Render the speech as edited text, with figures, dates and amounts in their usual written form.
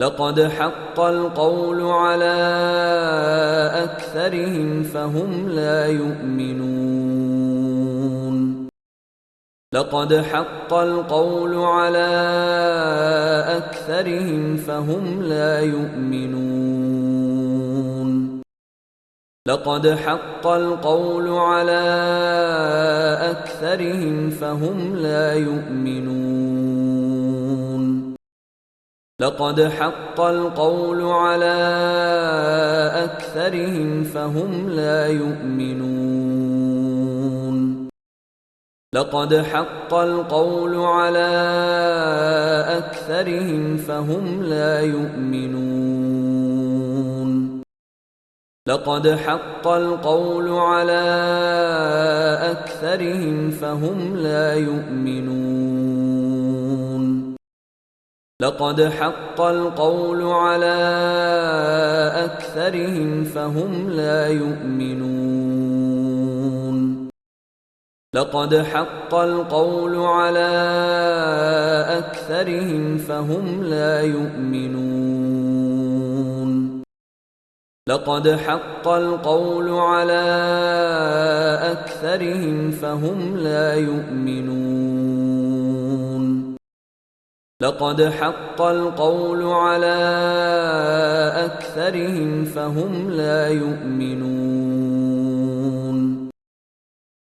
لقد حق القول على أكثرهم فهم لا يؤمنون لقد حق القول على أكثرهم فهم لا يؤمنون لقد حق القول على أكثرهم فهم لا يؤمنون لقد حق القول على أكثرهم فهم لا يؤمنون لقد حق القول على أكثرهم فهم لا يؤمنون لقد حق القول على أكثرهم فهم لا يؤمنون لقد حق القول على أكثرهم فهم لا يؤمنون لقد حق القول على أكثرهم فهم لا يؤمنون لقد حق القول على أكثرهم فهم لا يؤمنون لقد حق القول على أكثرهم فهم لا يؤمنون